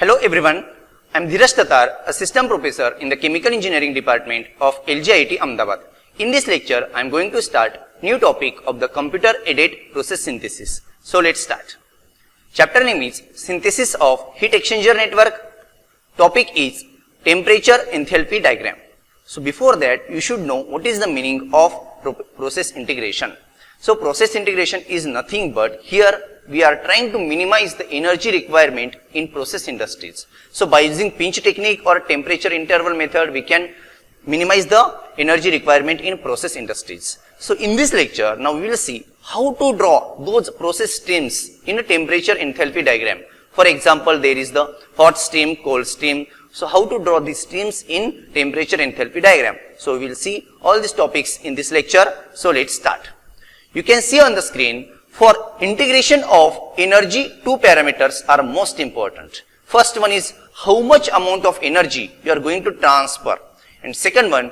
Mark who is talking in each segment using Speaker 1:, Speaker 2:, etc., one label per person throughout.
Speaker 1: Hello everyone, I am Dheeraj Tatar, a system professor in the Chemical Engineering Department of LGIT Ahmedabad. In this lecture, I am going to start new topic of the computer-aided process synthesis. So let's start. Chapter name is Synthesis of Heat Exchanger Network. Topic is Temperature Enthalpy Diagram. So before that, you should know what is the meaning of process integration. So process integration is nothing but here we are trying to minimize the energy requirement in process industries. So by using pinch technique or temperature interval method, we can minimize the energy requirement in process industries. So in this lecture, now we will see how to draw those process streams in a temperature enthalpy diagram. For example, there is the hot stream, cold stream. So how to draw these streams in temperature enthalpy diagram. So we will see all these topics in this lecture. So let's start. You can see on the screen, for integration of energy, two parameters are most important. First one is how much amount of energy you are going to transfer. And second one,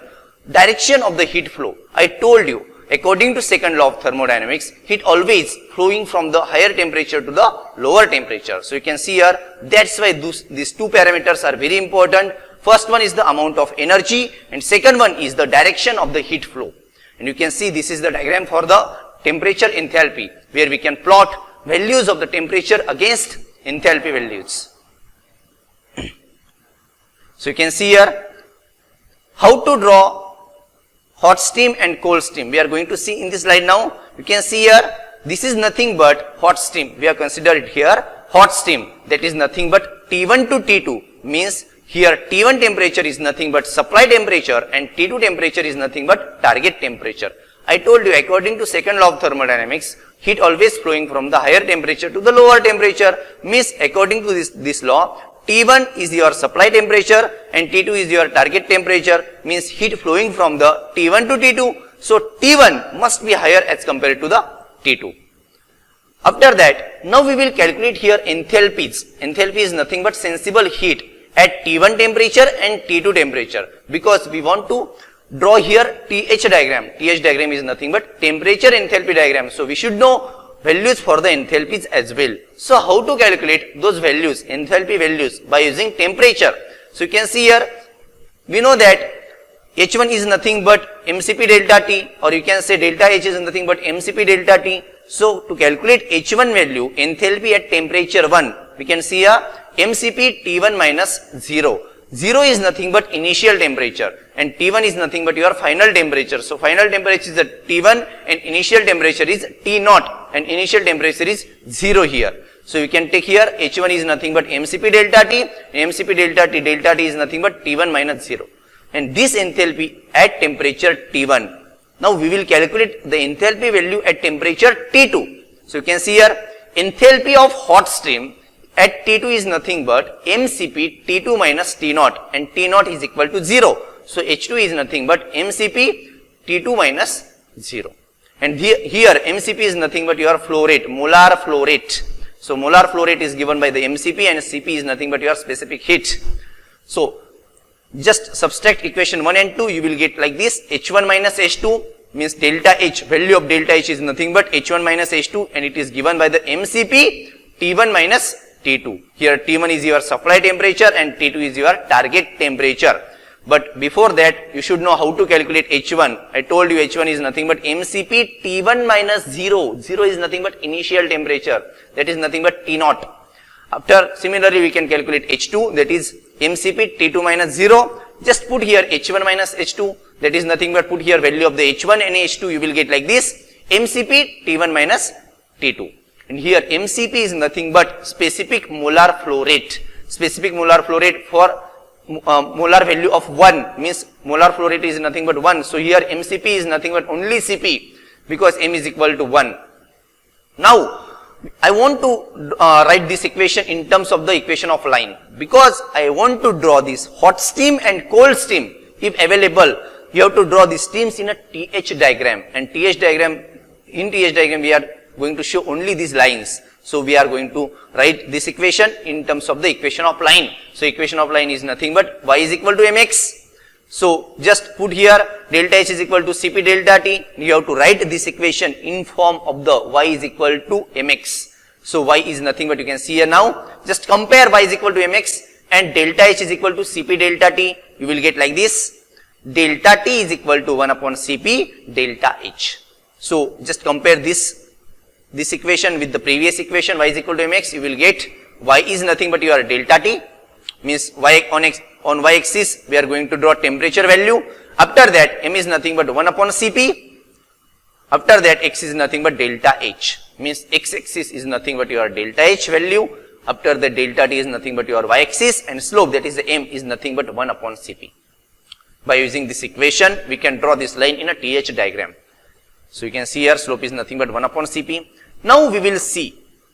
Speaker 1: direction of the heat flow. I told you, according to second law of thermodynamics, heat always flowing from the higher temperature to the lower temperature. So you can see here, that's why these two parameters are very important. First one is the amount of energy and second one is the direction of the heat flow. And you can see this is the diagram for the temperature enthalpy, where we can plot values of the temperature against enthalpy values. So you can see here how to draw hot stream and cold stream. We are going to see in this slide now. You can see here, this is nothing but hot stream. We have considered here hot stream, that is nothing but T1 to T2, means here T1 temperature is nothing but supply temperature and T2 temperature is nothing but target temperature. I told you, according to second law of thermodynamics, heat always flowing from the higher temperature to the lower temperature, means according to this law, T1 is your supply temperature and T2 is your target temperature, means heat flowing from the T1 to T2. So T1 must be higher as compared to the T2. After that, now we will calculate here enthalpies. Enthalpy is nothing but sensible heat at T1 temperature and T2 temperature, because we want to draw here TH diagram. TH diagram is nothing but temperature enthalpy diagram. So we should know values for the enthalpies as well. So how to calculate those values, enthalpy values, by using temperature. So you can see here, we know that H1 is nothing but MCP delta T, or you can say delta H is nothing but MCP delta T. So to calculate H1 value, enthalpy at temperature 1, we can see here MCP T1 minus 0. 0 is nothing but initial temperature and T1 is nothing but your final temperature. So final temperature is at T1 and initial temperature is T0 and initial temperature is 0 here. So you can take here H1 is nothing but MCP delta T and MCP delta T is nothing but T1 minus 0. And this enthalpy at temperature T1. Now we will calculate the enthalpy value at temperature T2. So you can see here enthalpy of hot stream at T2 is nothing but MCP T2 minus T0 and T0 is equal to 0. So H2 is nothing but MCP T2 minus 0. And here MCP is nothing but your flow rate, molar flow rate. So molar flow rate is given by the MCP and CP is nothing but your specific heat. So just subtract equation 1 and 2, you will get like this. H1 minus H2 means delta H, value of delta H is nothing but H1 minus H2 and it is given by the MCP T1 minus T2. Here T1 is your supply temperature and T2 is your target temperature. But before that, you should know how to calculate H1. I told you H1 is nothing but MCP T1 minus 0. 0 is nothing but initial temperature. That is nothing but T0. After, similarly, we can calculate H2, that is MCP T2 minus 0. Just put here H1 minus H2. That is nothing but put here value of the H1 and H2. You will get like this. MCP T1 minus T2. And here MCP is nothing but specific molar flow rate. Specific molar flow rate for molar value of 1 means molar flow rate is nothing but 1. So here MCP is nothing but only CP because M is equal to 1. Now I want to write this equation in terms of the equation of line, because I want to draw this hot stream and cold stream. If available, you have to draw the streams in a TH diagram, and in TH diagram we are going to show only these lines. So we are going to write this equation in terms of the equation of line. So equation of line is nothing but y is equal to mx. So just put here delta H is equal to Cp delta T. You have to write this equation in form of the y is equal to mx. So y is nothing but you can see here now, just compare y is equal to mx and delta h is equal to Cp delta t. You will get like this, delta t is equal to 1 upon Cp delta h. So just compare this equation with the previous equation, y is equal to mx, you will get y is nothing but your delta t, means y on y axis we are going to draw temperature value. After that m is nothing but 1 upon Cp. After that x is nothing but delta h, means x axis is nothing but your delta h value. After the delta t is nothing but your y axis, and slope, that is the m, is nothing but 1 upon Cp. By using this equation we can draw this line in a TH diagram. So you can see here slope is nothing but 1 upon Cp. Now we will see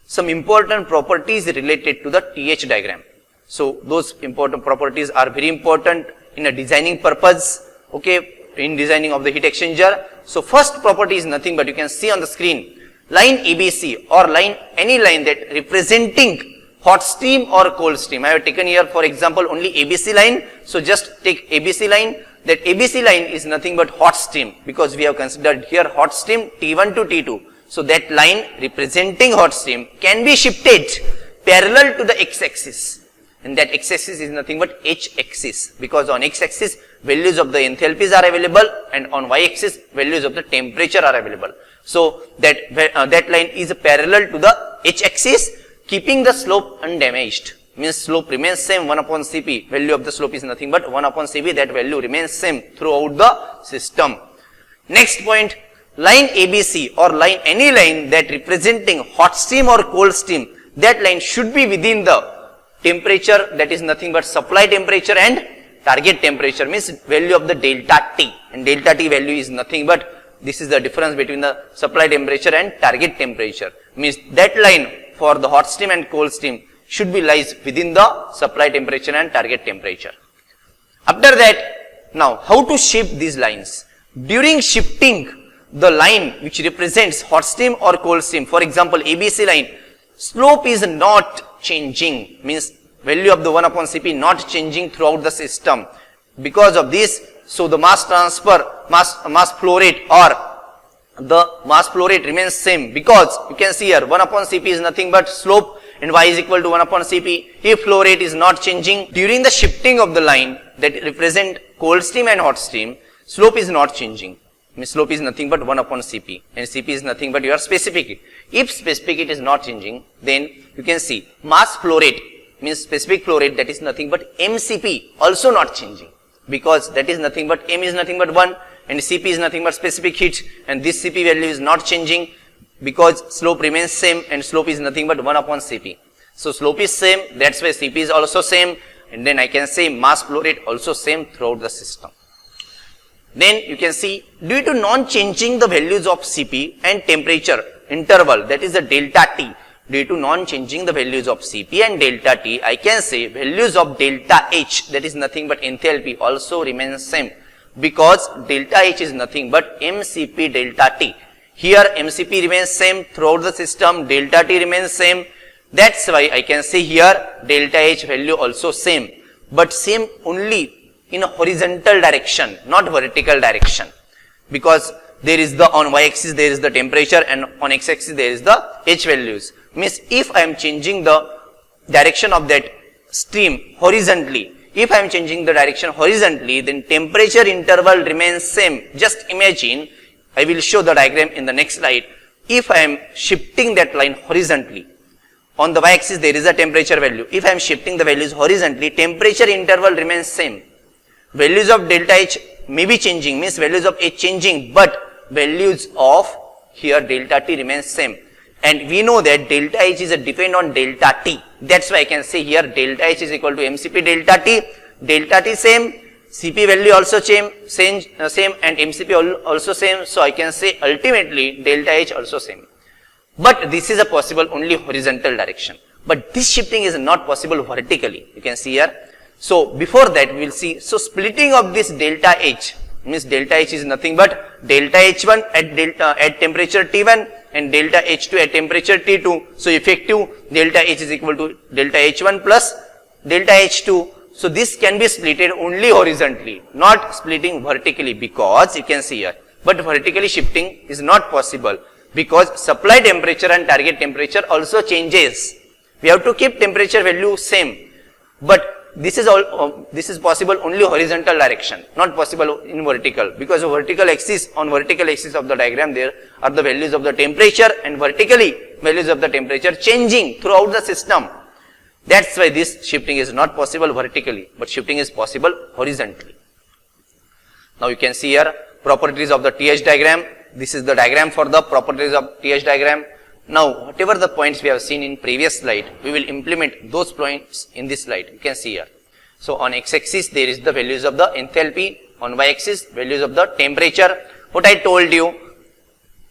Speaker 1: some important properties related to the TH diagram. So those important properties are very important in a designing purpose, okay, in designing of the heat exchanger. So first property is nothing but you can see on the screen, line ABC or line, any line that representing hot steam or cold steam. I have taken here for example only ABC line. So just take ABC line. That ABC line is nothing but hot steam, because we have considered here hot steam T1 to T2. So that line representing hot steam can be shifted parallel to the x-axis, and that x-axis is nothing but h-axis, because on x-axis values of the enthalpies are available and on y-axis values of the temperature are available. So that line is parallel to the h-axis, keeping the slope undamaged, means slope remains same 1 upon Cp, value of the slope is nothing but 1 upon Cp, that value remains same throughout the system. Next point, line ABC or line, any line that representing hot steam or cold steam, that line should be within the temperature, that is nothing but supply temperature and target temperature, means value of the delta T, and delta T value is nothing but this is the difference between the supply temperature and target temperature, means that line for the hot steam and cold steam should be lies within the supply temperature and target temperature. After that, now how to shift these lines? During shifting the line which represents hot steam or cold steam, for example ABC line, slope is not changing, means value of the 1 upon Cp not changing throughout the system. Because of this, so the mass transfer, mass flow rate or the mass flow rate remains same, because you can see here 1 upon Cp is nothing but slope and y is equal to 1 upon Cp. If flow rate is not changing during the shifting of the line that represent cold steam and hot steam, slope is not changing, means slope is nothing but 1 upon Cp, and Cp is nothing but your specific heat. If specific heat is not changing, then you can see mass flow rate, means specific flow rate, that is nothing but mCp also not changing, because that is nothing but m is nothing but 1 and Cp is nothing but specific heat, and this Cp value is not changing because slope remains same and slope is nothing but 1 upon Cp. So slope is same, that's why Cp is also same, and then I can say mass flow rate also same throughout the system. Then you can see due to non-changing the values of Cp and temperature interval, that is the delta T, due to non-changing the values of Cp and delta T, I can say values of delta H, that is nothing but enthalpy, also remains same, because delta H is nothing but mCp delta T. Here mCp remains same throughout the system, delta T remains same. That's why I can say here delta H value also same, but same only in a horizontal direction, not vertical direction, because there is the, on y-axis there is the temperature and on x-axis there is the H values. Means if I am changing the direction of that stream horizontally, if I am changing the direction horizontally, then temperature interval remains same. Just imagine, I will show the diagram in the next slide. If I am shifting that line horizontally, on the y-axis there is a temperature value. If I am shifting the values horizontally, temperature interval remains same. Values of delta H may be changing, means values of H changing, but values of here delta T remains same. And we know that delta H is a depend on delta T. That's why I can say here delta H is equal to mCp delta T. Delta T same, Cp value also same, and mCp also same. So I can say ultimately delta H also same. But this is a possible only horizontal direction. But this shifting is not possible vertically. You can see here. So before that we will see, so splitting of this delta H, means delta H is nothing but delta H1 at temperature T1 and delta H2 at temperature T2. So effective delta H is equal to delta H1 plus delta H2. So this can be splitted only horizontally, not splitting vertically, because you can see here, but vertically shifting is not possible. because supply temperature and target temperature also changes. We have to keep temperature value same, but this is possible only horizontal direction, not possible in vertical, because on vertical axis of the diagram there are the values of the temperature, and vertically values of the temperature changing throughout the system. That's why this shifting is not possible vertically, but shifting is possible horizontally. Now you can see here properties of the TH diagram. This is the diagram for the properties of TH diagram. Now whatever the points we have seen in previous slide, we will implement those points in this slide. You can see here. So on x-axis there is the values of the enthalpy, on y-axis values of the temperature. What I told you,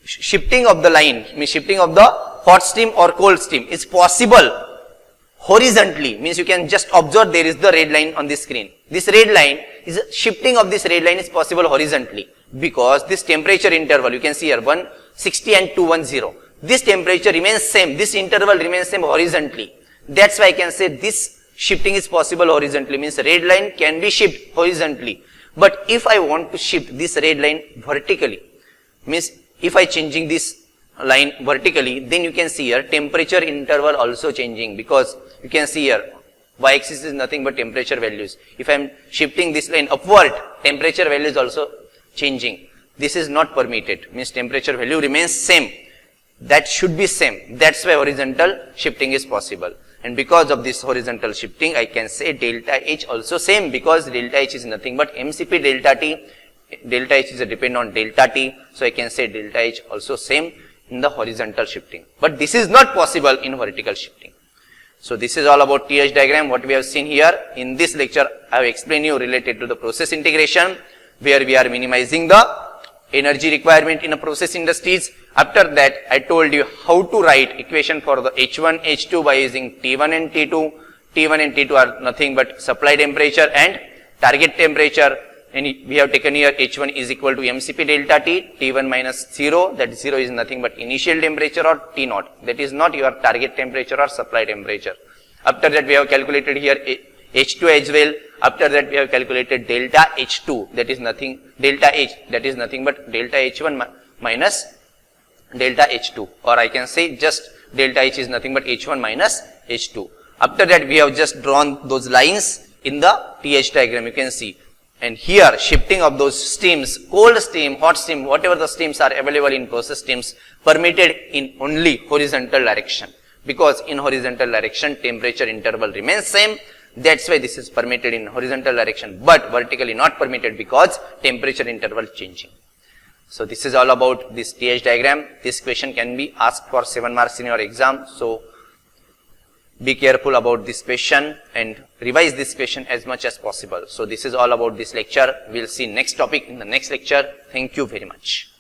Speaker 1: shifting of the line, means shifting of the hot steam or cold steam is possible horizontally, means you can just observe there is the red line on the screen. This red line is shifting of this red line is possible horizontally, because this temperature interval, you can see here 160 and 210. This temperature remains same, this interval remains same horizontally. That's why I can say this shifting is possible horizontally, means red line can be shifted horizontally. But if I want to shift this red line vertically, means if I changing this line vertically, then you can see here temperature interval also changing, because you can see here y-axis is nothing but temperature values. If I am shifting this line upward, temperature value is also changing. This is not permitted, means temperature value remains same. That should be same. That's why horizontal shifting is possible. And because of this horizontal shifting, I can say delta H also same, because delta H is nothing but MCP delta T. Delta H is a depend on delta T. So I can say delta H also same in the horizontal shifting. But this is not possible in vertical shifting. So this is all about TH diagram, what we have seen here. In this lecture, I have explained you related to the process integration, where we are minimizing the energy requirement in a process industries. After that, I told you how to write equation for the H1, H2 by using T1 and T2. T1 and T2 are nothing but supply temperature and target temperature. And we have taken here H1 is equal to MCP delta T, T1 minus 0, that 0 is nothing but initial temperature or T naught. That is not your target temperature or supply temperature. After that, we have calculated here H2 as well. After that, we have calculated delta H2, that is nothing, delta H, that is nothing but delta H1 minus delta H2, or I can say just delta H is nothing but H1 minus H2. After that, we have just drawn those lines in the TH diagram, you can see. And here, shifting of those steams, cold steam, hot steam, whatever the steams are available in process steams, permitted in only horizontal direction. Because in horizontal direction, temperature interval remains same. That's why this is permitted in horizontal direction, but vertically not permitted because temperature interval changing. So this is all about this TH diagram. This question can be asked for 7 marks in your exam. So be careful about this question and revise this question as much as possible. So this is all about this lecture. We'll see next topic in the next lecture. Thank you very much.